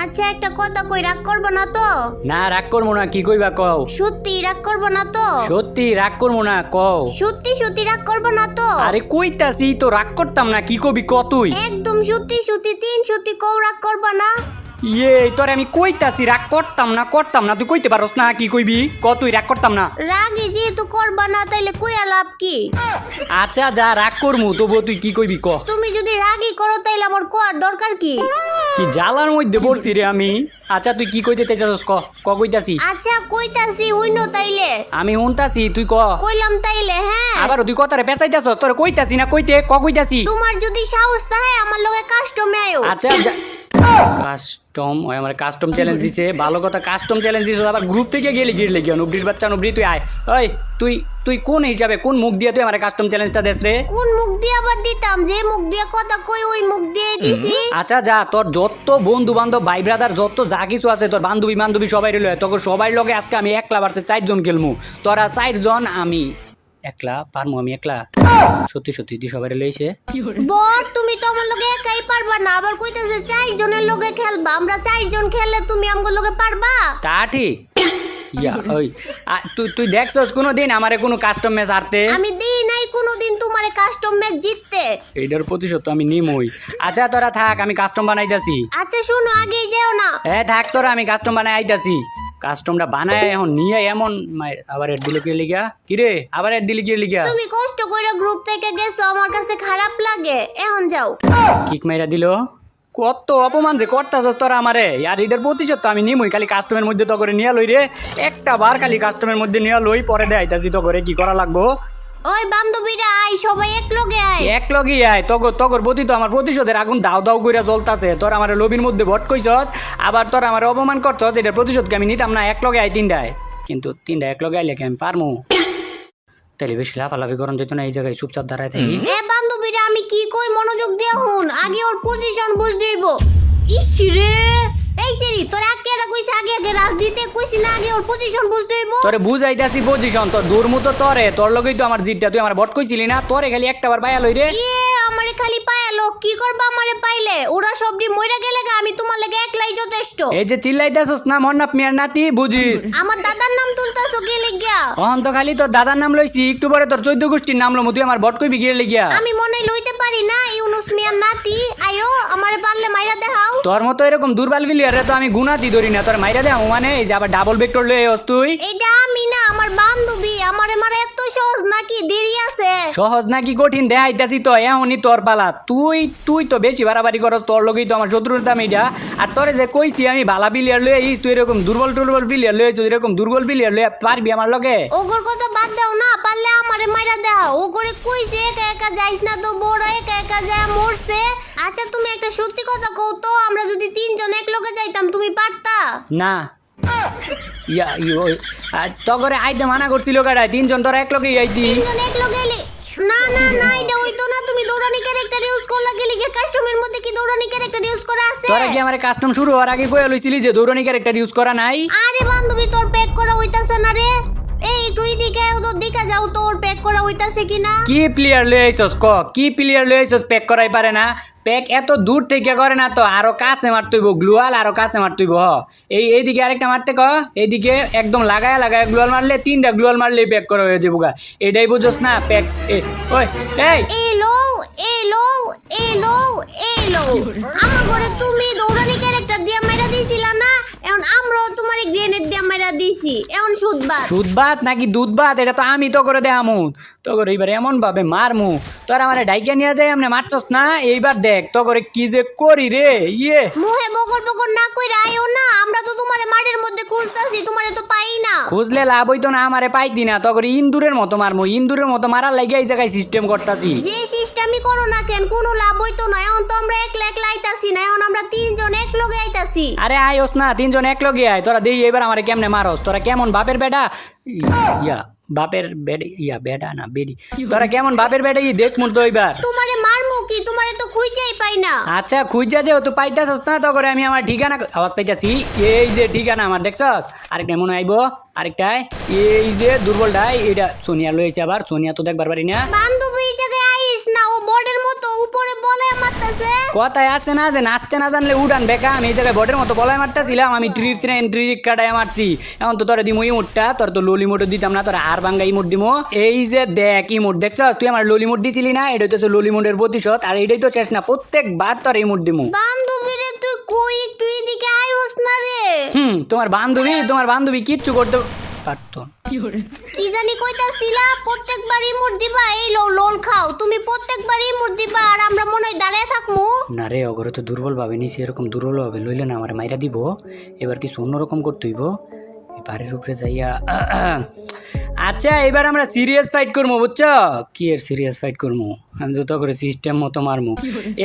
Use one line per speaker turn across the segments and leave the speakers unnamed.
আচ্ছা একটা কথা কই, রাগ করবো না তো?
না রাগ করবো না, কি কইবা কও।
সত্যি রাগ করবো না তো?
সত্যি রাগ করবো না কও।
সত্যি সত্যি রাগ করবো না তো?
আরে কইতাছি তো রাগ করতাম না, কি কবি ক তুই।
একদম সত্যি সত্যি তিন সত্যি কও, রাগ করবো না?
ইয়ে তোরে আমি কইতাছি রাগ করতাম না, তুই কইতে পারস না, কি কইবি ক তুই। রাগ করতাম না।
রাগে যেহেতু করবা না তাইলে কইয়া লাভ কি?
আচ্ছা যা রাগ করমু, তবুও তুই কি কইবি ক।
তুমি যদি রাগই করো তাইলে আমার কোয়ার দরকার কি?
কি জ্বালার মধ্যে পড়ছি রে আমি। আচ্ছা তুই কি কইতে চাইতাছস ক কইতাছি।
আচ্ছা কইতাছি হইনো তাইলে।
আমি শুনতাছি তুই ক।
কইলাম তাইলে হ্যাঁ।
আবার তুই কথারে পেঁচাইতাছস, তোরে কইতাছি না কইতে কইতাছি।
তোমার যদি সাহস থাকে আমার লগে কাস্টমে আয়ো।
আচ্ছা কাস্টম ওই আমার কাস্টম চ্যালেঞ্জ দিছে, ভালো কথা কাস্টম চ্যালেঞ্জ দিছে, আবার গ্রুপ থেকে গেলি গিরলে গিয়া নুবরির বাচ্চা নুবরি তুই আয়। ওই তুই তুই কোন হিসাবে কোন মুখ দিয়ে তুই আমার কাস্টম চ্যালেঞ্জটা দেস রে?
কোন মুখ দিয়ে আবার দিতাম? যে মুখ দিয়ে কথা কই ওই মুখ দিয়ে দিছি।
আচ্ছা যা তোর যত বন্ধু বান্ধব ভাই ব্রাদার যত যা কিছু আছে তোর বান্ধবী সবাই রইল, তোকে সবাই লগে আজকে আমি একলা ভার্সেস 4 জন খেলমু। তোরা 4 জন, আমি একলা পারমু, আমি একলা সত্যি সত্যি তুই সবাই লইছে।
বল তুমি তো আমার লগে একাই পারবা না, আবার কইতাছে 4 জনের লগে খেলবা। আমরা 4 জন খেললে তুমি আমগো লগে পারবা?
তা ঠিক। ইয়া ওই তুই দেখছস কোনোদিন আমারে কোনো কাস্টম ম্যাচ হারতে?
আমি দেই নাই কোনোদিন তোমারে কাস্টম ম্যাচ জিততে।
এইটার প্রতিশোধ আমি নিমই। আচ্ছা তোরা থাক, আমি কাস্টম বানাইতাছি।
আচ্ছা শুনো, আগেই যেও না।
থাক তোরা, আমি কাস্টম বানাই আইতাছি। কাস্টমটা বানায় এখন নিয়ে এমন আবার এড দিল কি লিগা, কি রে আবার এড দিলি কি লিগা?
তুমি কষ্ট কইরা গ্রুপ থেকে গেছো, আমার কাছে খারাপ লাগে। এখন যাও।
কিক মাইরা দিল। কত অপমান যে করতাছস তোরা আমারে। আর এটার প্রতিশোধ তো আমি নিমই। খালি কাস্টমের মধ্যে তো করে নিয়া লই রে, একটা বার খালি কাস্টমের মধ্যে নিয়া লই, পরে দেখাইতাছি তো করে কি করা লাগবো।
ওই বান্ধবীরা আই, সবাই এক লগে আয়।
এক লগি আয়, তগর প্রতি তো আমার প্রতিশোধের আগুন দাও দাও কইরা জ্বলতাছে। তোর আমার লবির মধ্যে ভট কইছস, আবার তোর আমার অপমান করছস, এটার প্রতিশোধকে আমি নিতাম না। এক লগে আয় তিনটায়, কিন্তু তিনটা এক লগে আইলে কি আমি পারমু? তাহলে বেশি লাফালাফি করন যেত না, এই জায়গায় চুপচাপ দাঁড়ায় থাকি।
বান্ধবীরা আমি কি কই মনোযোগ দিয়ে শুন, আগে ওর পজিশন বুঝ দিব। ইস রে, এই সেরি তোর আগে এটা কইছে, আগে রাজ দিতে কইছি না, আগে ওর পজিশন বুঝ দিব।
তোরে বুঝাইতাছি পজিশন, তোর দূর মতো তোরে, তোর লগেই তো আমার জিতটা, তুই আমার ভট কইছিলি না, তোরে খালি একটা বার বায়া লই রে।
আমারে খালি পায়ালো, কি করবা আমারে পাইলে? ওরা সবডি মইরা গেলে আমি তোমার লাগে একলাই যথেষ্ট।
এই যে চিল্লাইতাছস না মন্নাপ মিয়ার নাতি, বুঝিস?
আমার দাদার নাম তুলতাছো কি লিগিয়া?
অহন তো খালি তোর দাদার নাম লইছি, একটু পরে তোর 14 গোষ্ঠীর নাম লমু, তুই আমার ভট কইবি গিয়ে লিগিয়া?
আমি মনে লইতে পারি না, ইউনুস মিয়ার নাতি। আয়ো আমারে পারলে মাইরা দেখাও।
তোর মতো এরকম দুর্বল প্লেয়ারে তো আমি গুনাতি ধরি না, তোর মাইরা দেও মানে। এই যে আবার ডাবল ভেক্টর লই আইস তুই।
এইটা আমি না, আমার বান্ধবী। আমারে মারা এত সহজ নাকি? দেরি আছে।
সহজ নাকি কঠিন দেখাইতাছি তো, এখনই তোর পালা। তুই তো বেশি বাড়াবাড়ি করস, তোর লগেই তো আমার শত্রুর দাম এইটা। আর তোরে যে কইছি আমি ভালা প্লেয়ার লই আইস, তুই এরকম দুর্বল প্লেয়ার লই আইস, এরকম দুর্বল প্লেয়ার লই পারবি আমার লগে?
ওগর কথা বাদ দাও না, পারলে আমারে মাইরা দেখাও। ও করে কইছে একা একা যাইস না, তো বড় একা একা যায় মরছে। আচ্ছা তুমি একটা সত্যি কথা কও তো, আমরা যদি 3 জন এক লগে যাইতাম তুমি পারতা?
না তগরে আইতে মানা করছিল গাড়ায়, 3 জন তোরা এক লগে আইতি।
3 জন এক লগে এলে না না না, এটা হইতো না। তুমি দৌড়ানি ক্যারেক্টার ইউজ করলা গেলি, কি কাস্টমের মধ্যে কি দৌড়ানি ক্যারেক্টার ইউজ করা আছে?
তোরা কি আমার কাস্টম শুরু হওয়ার আগে কইয়া লইছিলি যে দৌড়ানি ক্যারেক্টার ইউজ করা নাই?
আরে বান্ধবী তোর প্যাক করা হইতাছে না রে। এই তুই দিকে তোর দিকে যাও, তোর প্যাক করা হইতাছে কিনা।
কি প্লেয়ার লই আইছস ক, কি প্লেয়ার লই আইছস? প্যাক করাই পারে না? প্যাক এত দূর থেকে করে না তো, আরো কাছে মারতেইব গ্লুয়াল, আরো কাছে মারতেইব। এইদিকে আরেকটা মারতে ক, এইদিকে একদম লাগায় গ্লুয়াল মারলে, 3টা গ্লুয়াল মারলেই প্যাক করা হয়ে যাবো গা। এটাই বুঝছস না প্যাক? ওই
এলো এলো এলো এলো আমার ঘরে তুমি দৌড়ানি ক্যারেক্টার দিয়া মাইরা দিছিলা না, এখন আমরাও তোমারে গ্রেনেড দিয়া মাইরা দিছি। এখন
সুদবাত নাকি দুধবাত এটা তো আমি তো করে দেখামু। তো করে এইবার এমন ভাবে মারমু, তোরা আমারে ডাইকা নিয়ে যাই আমনে মারছস না। এইবার দেখ তো করে কি যে করি রে।
মুহে বগর না কইরা আইও না, আমরা তো তোমারে মাঠের মধ্যে খুঁজতাছি, তোমারে তো পাই না।
খুঁজলে লাভ হইতো না, আমারে পাইতি না। তো করে ইন্দুরের মতো মারমু, ইন্দুরের মতো মারার লাগিয়ে এই জায়গায় সিস্টেম করতাছি।
যে সিস্টেমই করো না কেন, কোনো লাভ হইতো না। এখন তো আমরা একলা আইতাছি না, এখন আমরা 3 জন এক লগে আইতাছি।
আরে আইস না, 3 জন এক লগে আয়। তোরা দেই এবার আমারে কেমনে মারস, তোরা কেমন বাপের বেটা বাপের বেটা না বেডি, তোরা কেমন বাপের বেটা দেখ মুর তো এবার।
তোমারে মারমু কি, তোমারে তো খুঁজেই পাই না।
আচ্ছা খুঁজা যেহেতু পাইতাছস না, তো করে আমি আমার ঠিকানা আওয়াজ পাইতাছি। এই যে ঠিকানা আমার দেখছস, আরেকটা মনে আইবো, আরেকটাই এই যে দুর্বলটাই, এটা সোনিয়া লইছে। আবার সোনিয়া তো দেখবার পারি না।
বান্ধবী জায়গায় আইস না, ও বর্ডের মতো উপরে বলে মাত্র লাগতাছে।
কথায় আছে না যে নাচতে না জানলে উড়ান বেকা। আমি এই জায়গায় বটের মতো বলায় মারতেছিলাম, আমি ট্রিপ কাটায় মারছি। এখন তো তোরা দিমো ইমোটটা, তোর তো ললি মোটও দিতাম না, তোরা আর বাঙ্গা ইমোট দিমো। এই যে দেখ ইমোট দেখছ, তুই আমার ললি মোট দিছিলি না, এটা হচ্ছে ললি মোটের প্রতিশোধ। আর এটাই তো শেষ না, প্রত্যেকবার তোর ইমোট দিমু।
বান্ধবী রে তুই কই একটু এদিকে আইস না রে।
তোমার বান্ধবী কিচ্ছু করতে পারতো।
কি জানি কইতাছিলা, প্রত্যেকবার ইমোট দিবা, এই লো লোল খাও। তুমি প্রত্যেকবার ইমোট দিবা আর আমরা মনে হয় দাঁড়ায় থাকমু।
না রে, অগরে তো দুর্বল ভাবে নিছি, এরকম দুর্বল ভাবে লইলে না আমার মাইরা দিব। এবার কিছু অন্যরকম করতে হইব, বাড়ির উপরে যাইয়া। আচ্ছা এবার আমরা সিরিয়াস ফাইট করবো, বুঝছো? কি এর সিরিয়াস ফাইট করবো, আমি তো করে সিস্টেম মতো মারমু।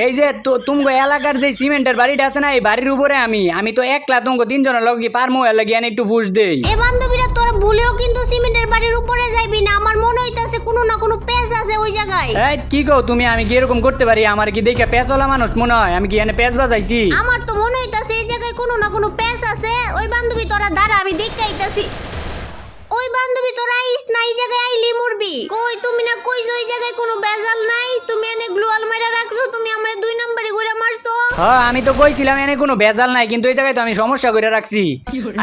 এই যে তুমগো এলাকার যে সিমেন্টের বাড়িটা আছে না, এই বাড়ির উপরে আমি তো একলা তুমগো তিনজনের লগে পারমু, এর লাগি একটু বুঝ দেই।
এ বান্ধবীরা তোর ভুলেও কিন্তু সিমেন্টের বাড়ির উপরে যাইবি না, আমার মনে হইতাছে কোনো না কোনো পেজ আছে ওই জায়গায়।
এই কি কও তুমি, আমি কি এরকম করতে পারি? আমার কি দেখে পেঁচলা মানুষ মনে হয়? আমি কি এনে পেঁচ বাজাইছি?
আমার তো মনে হইতাছে এই জায়গায় কোনো না কোনো পেজ আছে। ওই বান্ধবী তোরা দাঁড়া, আমি দেখতে আইতাছি। ওই বান্ধবী তোরা আইস না, এই জায়গায় আইলি মরবি। কই তুমি না কই যে ওই জায়গায় কোনো বেজাল নাই, তুমি এনে গ্লোয়াল মাইরা রাখছো, তুমি আমার 2 নম্বরে ঘুরে মারছো।
হ্যাঁ আমি তো কইছিলাম এনে কোনো ভেজাল নাই, কিন্তু এই জায়গায় তো আমি সমস্যা করে রাখছি।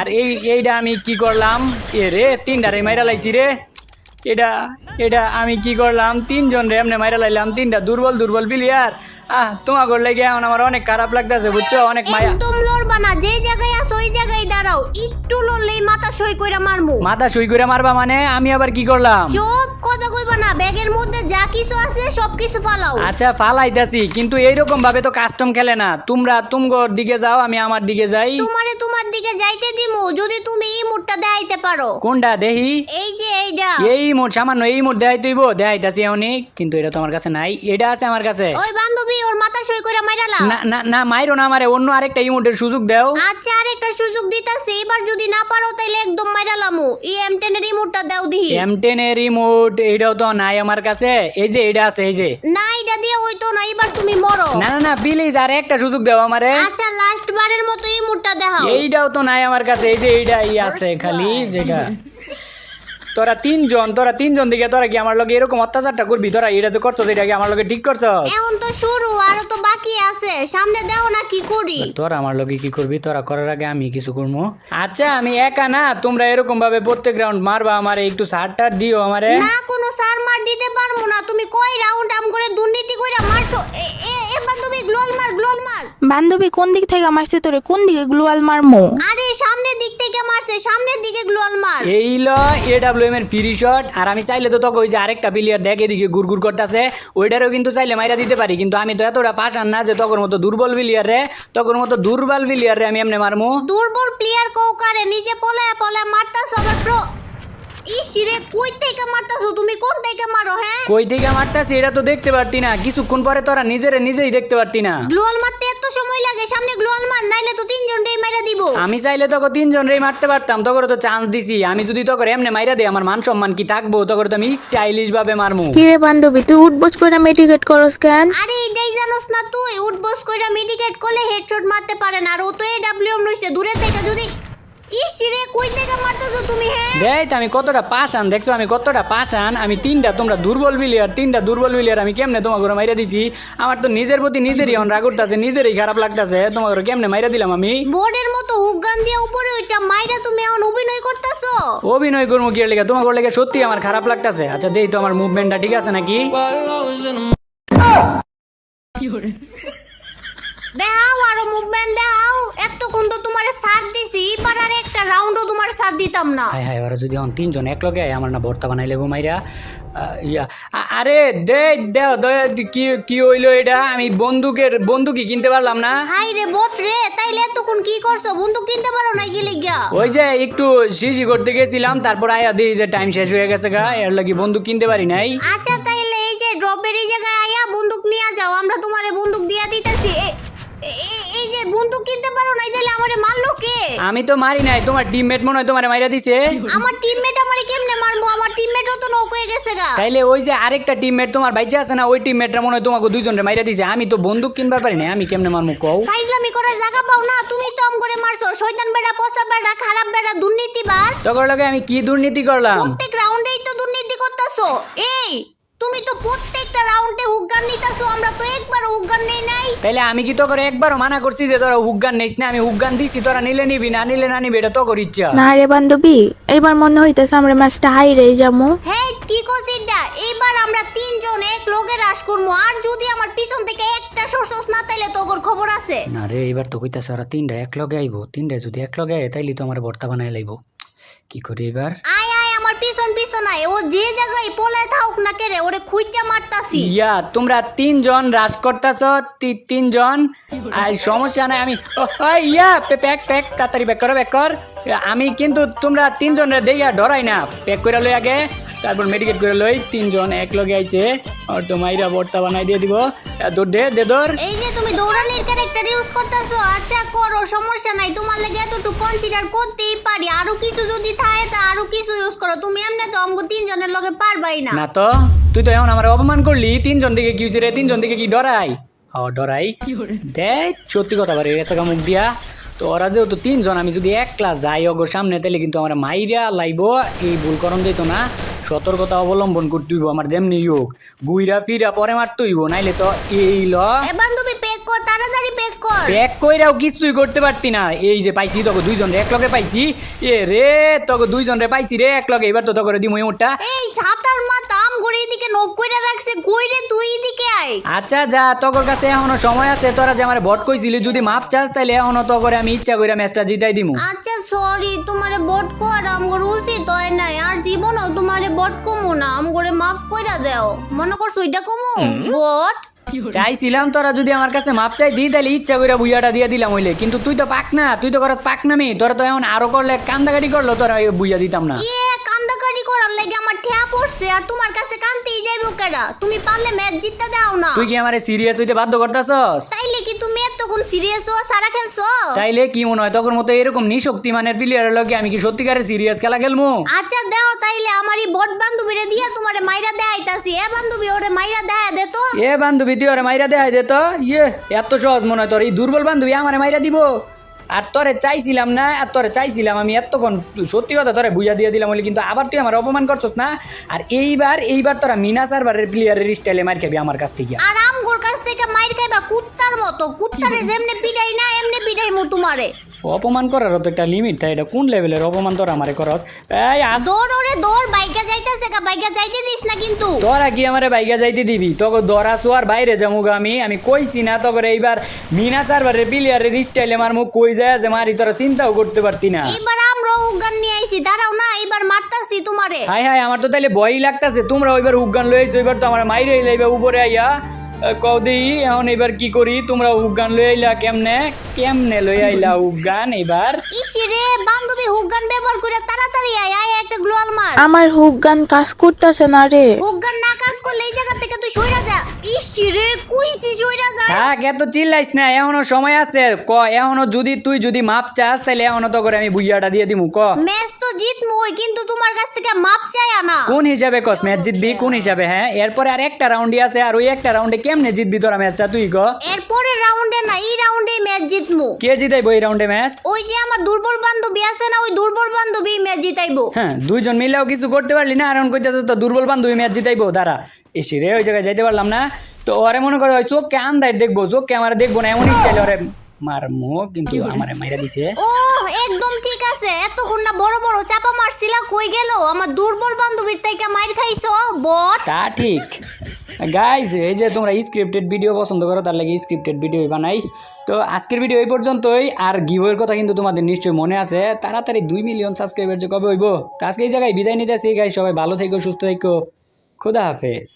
আর এইটা আমি কি করলাম? এ রে 3টারে মাইরা লাইছি রে। এটা আমি কি করলাম? 3 জন রে এমনি মাইরা লাইলাম, 3টা দুর্বল প্লেয়ার। তোমার করলে গিয়ে এখন আমার অনেক খারাপ লাগতেছে, বুঝছো? অনেক মায়া।
একদম লড়বা না, যে জায়গায় আছো ওই জায়গায় দাঁড়াও। একটু লড়লেই মাথা সই কইরা মারমু।
মাথা সই করে মারবা মানে? আমি আবার কি করলাম?
চুপ, কথা কইবা না। ব্যাগের মধ্যে যা কিছু আছে সব কিছু ফালাও।
আচ্ছা ফালাইতাছি, কিন্তু এইরকম ভাবে তো কাস্টম খেলে না। তোমরা তুমগোর দিকে যাও, আমি আমার দিকে যাই।
তোমার দিকে যাইতে দিমু যদি তুমি এই মুডটা দেখাইতে পারো।
কোনটা দেখি?
এই যে এইটা।
এই মোট সামান্য এই মোট দেখাইতেইব, দেখাইতাছি অনেক, কিন্তু এটা তো আমার কাছে নাই। এটা আছে আমার কাছে।
ওই বান্ধবী ওর মাথা সই করে মাইরালা।
না মাইরো না আমারে, অন্য আরেকটা ইমোটের সুযোগ দাও।
আচ্ছা আরেকটা সুযোগ দিতাছি, এবার যদি না পারো তাইলে একদম মাইরালামু। এই M10 এর রিমোটটা দাও দিহি।
M10 এর রিমোট এইটাও তো নাই আমার কাছে। এই যে এটা আছে, এই যে।
না এটা দিয়ে ওই তো না, এবার তুমি মরো।
না প্লিজ আর একটা সুযোগ দাও আমারে।
আচ্ছা লাস্ট বারের মতো এই মুডটা দেখাও।
এইটাও তো নাই আমার কাছে। এই যে এইটাই আছে খালি, যেটা। তোরা তিনজন দিকে তোরা কি আমার লগে এরকম অত্যাচারটা করবি? তোরা এটা তো করছো, এটা কি আমার লগে ঠিক করছো?
এখন তো শুরু, আরো তো বাকি আছে, সামনে দাও না কি করি।
তোরা আমার লগে কি করবি? তোরা করার আগে আমি কিছু করবো। আচ্ছা আমি একা না, তোমরা এরকম ভাবে প্রত্যেক রাউন্ড মারবা আমারে, একটু সারটার দিও আমারে।
না কোনো সার মার দিতে পারবো না। তুমি কয় রাউন্ড আম করে দুর্নীতি কইরা মারছো। এবার তুমি গ্লোয়াল মার।
বান্ধবী কোন দিক থেকে মারছে তোরে? কোন দিকে গ্লোয়াল মারমু?
আরে সামনের দিক থেকে মারছে, সামনের দিকে গ্লোয়াল মার।
এই ল AWM এর ফ্রি শট। আর আমি চাইলে তো তোকে ওই যে আরেকটা প্লেয়ার দেখ এদিকে গুড়গুড় করতেছে, ওইটারও কিন্তু চাইলে মাইরা দিতে পারি, কিন্তু আমি তো এতটা পাশান না যে তখন মতো দুর্বল প্লেয়ার রে আমি এমনি মারমু।
দুর্বল প্লেয়ার কৌকারে নিজে পলায় মারতাছো আবার প্রো। ইসিরে কই থেকে মারতাছো তুমি? কোন থেকে মারো? হ্যাঁ
কই থেকে মারতাছি এটা তো দেখতে পারতি না, কিছুক্ষণ পরে তোরা নিজেই দেখতে পারতি না।
গ্লোয়াল মারতে এত সময় লাগে? সামনে গ্লোয়াল মার, নাইলে তো 3 জনটাই মাইরা দিব।
আমি চাইলে তোকে 3 জন রেই মারতে পারতাম, তোকে তো চান্স দিছি। আমি যদি তোকে এমনি মাইরা দেই আমার মান সম্মান কি থাকবো? তোকে তো আমি স্টাইলিশ ভাবে মারমু।
কিরে বান্ধবী তুই উঠবোস কইরা মেডিকেট করস কেন?
আরে এটাই জানোস না তুই? উঠবস কইরা মেডিকেট করলে হেডশট মারতে পারে না, আর ও তো AWM লইছে দূরে থেকে। যদি ইসিরে কই থেকে মারতাছো তুমি? হ্যাঁ
দেখ আমি কতটা পাশান, দেখছো আমি কতটা পাশান। আমি 3টা, তোমরা দুর্বল প্লেয়ার, আমি কেমনে তোমাকে মাইরা দিছি? আমার তো নিজের প্রতি নিজেরই রাগ উঠতাছে, নিজেরই খারাপ লাগতাছে। তোমাকে কেমনে মাইরা দিলাম আমি?
বোর্ডের মতো হুগান দিয়ে উপরে ওইটা মাইরা তুমি এখন অভিনয় করতেছো।
অভিনয় করবো কি লেগে? তোমাকে লেগে সত্যি আমার খারাপ লাগতাছে। আচ্ছা দেই তো আমার মুভমেন্টটা ঠিক আছে নাকি?
দেখাও আরো মুভমেন্ট দেখাও। এতক্ষণ তো তোমার সাথ দিছি, এবার আর একটা রাউন্ডও তোমার সাথ দিতাম না।
হায় ওরা যদি এখন 3 জন এক লগে আমার না ভর্তা বানাই লেবো মাইরা। আরে কি হইলো এটা? আমি বন্দুকই কিনতে পারলাম না।
হাই রে বট রে, তাইলে এতক্ষণ কি করছো? বন্দুক কিনতে পারো নাই গেলে গিয়া?
ওই যে একটু শিশি করতে গেছিলাম, তারপর আয়া দিই যে টাইম শেষ হয়ে গেছে গা, এর লাগি বন্দুক কিনতে পারি নাই।
আচ্ছা তাইলে এই যে ড্রপের এই জায়গায় আয়া বন্দুক নিয়ে যাও, আমরা তোমারে বন্দুক দিয়া দিতেছি। এই যে বন্দুক কিনতে পারো নাই, তাইলে আমারে মারলো কে?
আমি তো মারি নাই, তোমার টিমমেট মনে হয় তোমারে মাইরা দিছে।
আমার টিমমেট আমারে কেমনে মারবো? আমার টিমমেটও তো নক হয়ে গেছে গা।
তাইলে ওই যে আরেকটা টিমমেট তোমার বাইচা আছে না, ওই টিমমেটরা মনে হয় তোমাকে 2 জনরে মাইরা দিছে। আমি তো বন্দুক কিনবার পারি না, আমি কেমনে মারমু কও?
ফাইজলামি করার জায়গা পাও না? তুমি তো আম করে মারছো। শয়তান বেড়া, পচা বেড়া, খারাপ বেড়া, দুর্নীতিবাজ।
তখন লগে আমি কি দুর্নীতি করলাম?
প্রত্যেক রাউন্ডেই তো দুর্নীতি করতেছো। এই তুমি তো প্রত্যেকটা রাউন্ডে হুগান নিতাছো, আমরা তো একবারও হুগান নেই নাই।
তাইলে আমি কি তো করে একবারও মানা করছি যে তোরা হুগান নিস না? আমি হুগান দিচ্ছি, তোরা নিলে নিবি, না নিলে না নিবি, এটা তো কর ইচ্ছা।
না রে বান্ধবী, এবার মনে হইতেছে আমরা ম্যাচটা হাইরে যাবো।
হ্যাঁ কি কইছিস? এইবার আমরা তিনজন এক লগে রাশ করবো, আর যদি আমার পিছন থেকে একটা সরসস না তাইলে তোর খবর আছে।
না রে, এবার তো কইতাছে ওরা তিনটা এক লগে আইবো, তিনটা যদি এক লগে আয় তাইলে তো আমার ভর্তা বানাই লাইবো। কি করি এবার?
আয় আয় আমার পিছন পিছন আয়, ও যে জায়গায় পলে থাকুক না কেরে ওরে খুঁজা মারতাছি।
ইয়া তোমরা তিনজন রাশ করতেছ, তিনজন, আর সমস্যা নাই। আমি ইয়া প্যাক প্যাক তাড়াতাড়ি ব্যাক করো, ব্যাক কর। আমি কিন্তু তোমরা তিনজন দেইয়া ডরাই না, প্যাক করে লই আগে, তারপর মেডিকেট করে লই। তিনজন এক লগে আইছে, আর তো মাইরা ভর্তা বানাই দিয়ে দিব। দৌড় দে দৌড়।
এই যে তুমি দৌড়ানির ক্যারেক্টার ইউজ করতেছো, আচ্ছা করো, সমস্যা নাই, তোমার লাগে এতটুকু কনসিডার করতেই পারি। আরো কিছু যদি থাকে তা আরো কিছু ইউজ করো, তুমি এমনি তো আমগো তিনজনের লগে পারবাই না।
না তো তুই তো এখন আমার অপমান করলি। তিনজন দিকে কি হয়েছে রে? তিনজন দিকে কি ডরাই? ডরাই দেখ, সত্যি কথা বাড়ি গেছে মুখ দিয়া। তো ওরা যেহেতু তিনজন, আমি যদি এক ক্লাস যাই ওগোর সামনে তাহলে কিন্তু আমার মাইরা লাইব। এই ভুল করণ দিত না, সতর্কতা অবলম্বন করতে হইব। আমার যেমনি হোক গুইরা ফিরা পরে মারতে হইব, নাইলে তো এই
এ বান্ধবী পেক কর, তাড়াতাড়ি পেক কর।
প্যাক কইরাও কিছুই করতে পারতি না। এই যে পাইছি তোকে দুইজন রে এক লগে পাইছি। এ রে তোকে দুইজন রে পাইছি রে এক লগে। এবার তো তোকে দিমই ওটা।
এই ছাতার মাথা আম ঘুরে এদিকে নখ কইরা রাখছে, কইরে তুই এদিকে আয়।
আচ্ছা যা, তোর কাছে এখনো সময় আছে। তোরা যে আমার ভোট কইছিলি, যদি মাপ চাস তাইলে এখনো তো করে আমি ইচ্ছা কইরা ম্যাচটা জিতাই দিমু।
আচ্ছা সরি, তোমারে বট কর আমগর উচিত হয় নাই, আর জীবনও তোমারে বট কমু না, আমগরে মাফ কইরা দাও। মনে করছো এটা কমু বট?
চাইছিলাম তোরা যদি আমার কাছে মাপ চাই দিই তাহলে ইচ্ছা কইরা বুইয়াটা দিয়ে দিলাম হইলে, কিন্তু তুই তো পাক না, তুই তো করস পাক নামি। তোরা তো এখন আরো করলে কান্দাকাটি করলো, তোরা বুইয়া দিতাম না।
কান্দাকাটি করার লাগে আমার ঠেয়া পড়ছে, আর তোমার কাছে কান্তেই যাইবো কেডা? তুমি পারলে ম্যাচ জিততে দাও না।
তুই কি আমারে সিরিয়াস হইতে বাধ্য করতাছস?
তাইলে কি তুমি এতক্ষণ সিরিয়াস হও, সারা খেলছো?
তাইলে কি মনে হয় তোর মতো এরকম নিশক্তিমানের প্লেয়ারের লগে আমি কি সত্যিকারের সিরিয়াস খেলা খেলমু?
আচ্ছা দাও তাইলে আমারই বট বান্ধবীরে দিয়া তোমারে মাইরা দেখাইতাছি। এ বান্ধবী ওরে মাইরা দেখা দে তো।
এ বান্ধবী তুই ওরে মাইরা দেখাই দে তো। ইয়ে এত সহজ মনে হয় তোর? এই দুর্বল বান্ধবী আমারে মাইরা দিব? আর তোরে চাইছিলাম না, আর তোরে চাইছিলাম আমি এতক্ষণ, সত্যি কথা তোরে বুঝা দিয়ে দিলাম বলে, কিন্তু আবার তুই আমার অপমান করছস না। আর এইবার তোরা মিনা সার্ভারের প্লেয়ারের স্টাইলে মার খাবি আমার কাছ থেকে।
আর আমগোর কাছ থেকে মাইর খাইবা কুত্তার মতো, কুত্তারে যেমনে পিটাই না এমনি পিটাইমু তোমারে।
অপমান করারও তো একটা লিমিট থাকে। এটা কোন লেভেলের অপমান তোরা আমারে করস? এই
দৌড় ওরে দৌড়, বাইকা যাইতাছে গা, বাইকা যাইতে দিস না কিন্তু।
তোরা কি আমারে বাইকা যাইতে দিবি? তোকে দরা সোয়ার বাইরে যামুগা আমি কইছি না তোকে এইবার মিনা সার্ভারের প্লেয়ারের স্টাইলে মারমু। কই যায় যে মারি তোরা চিন্তাও করতে পারতি না।
এইবার আমরা উগান নিয়ে আইছি, দাঁড়াও না, এইবার মারতাছি তোমারে।
হাই হাই, আমার তো তাইলে ভয়ই লাগতাছে। তোমরা ওইবার উগান লই আইছো, এবার তো আমার মাইরে লাইবা উপরে আইয়া। কদি এখন এবার কি করি? তোমরা উগান লই আইলা কেমনে লই আইলা উগান এবার?
ইসি রে বান্ধবী হুগান ব্যবহার করে তাড়াতাড়ি আয় আয়, একটা গ্লোয়াল মার।
আমার হুক গান কাজ করতেছে না রে।
হুগান না কাজ করলে এই জায়গা থেকে তুই সইরা যা। ইসি রে কইছি সইরা যা।
থাক, এত চিল্লাইস না, এখনো সময় আছে। এখনো তুই যদি মাপ চাস তাহলে এখনো তো করে আমি বুইয়াটা দিয়ে দিমু।
ম্যাচ তো জিতমুই, কিন্তু তোমার কাছ থেকে মাপ চাই না।
কোন হিসাবে কস ম্যাচ জিতবি? কোন হিসাবে? হ্যাঁ, এরপরে আর একটা রাউন্ডই আছে, আর ওই একটা রাউন্ডে কেমনে জিতবি তোরা ম্যাচটা তুই ক?
এরপরে রাউন্ডে না, এই রাউন্ডেই ম্যাচ জিতমু।
কে জিতাইবো এই রাউন্ডে ম্যাচ?
ওই যে আমার দুর্বল বান্ধবী আছে না, ওই দুর্বল বান্ধবী ম্যাচ জিতাইবো।
হ্যাঁ, দুইজন মিলেও কিছু করতে পারলি না, আর এখন কইতাছিস তো দুর্বল বান্ধবী ম্যাচ জিতাইবো। দাঁড়া, এসে রে ওই জায়গায় যাইতে পারলাম না তো ওরে মনে করে ওই চোখকে আন্দার দেখবো, চোখকে আমার দেখবো না, এমন স্টাইল ওরে মারমো। কিন্তু আমারে মাইরা দিছে।
ও একদম ঠিক আছে, এতক্ষণ না বড় বড় চাপা মারছিলা, কই গেল আমার দুর্বল বান্ধবীর থেকে মাইর খাইছো বট।
তা ঠিক। গাইজ, এই যে তোমরা স্ক্রিপ্টেড ভিডিও পছন্দ করো, তার লাগে স্ক্রিপ্টেড ভিডিও বানাই। তো আজকের ভিডিও এই পর্যন্তই। আর গিভের কথা কিন্তু তোমাদের নিশ্চয়ই মনে আছে, তাড়াতাড়ি 2 মিলিয়ন সাবস্ক্রাইবার যে কবে হইব। তো আজকে এই জায়গায় বিদায় নিতেছি গাইজ। সবাই ভালো থেকো, সুস্থ থেকো, খোদা হাফেজ।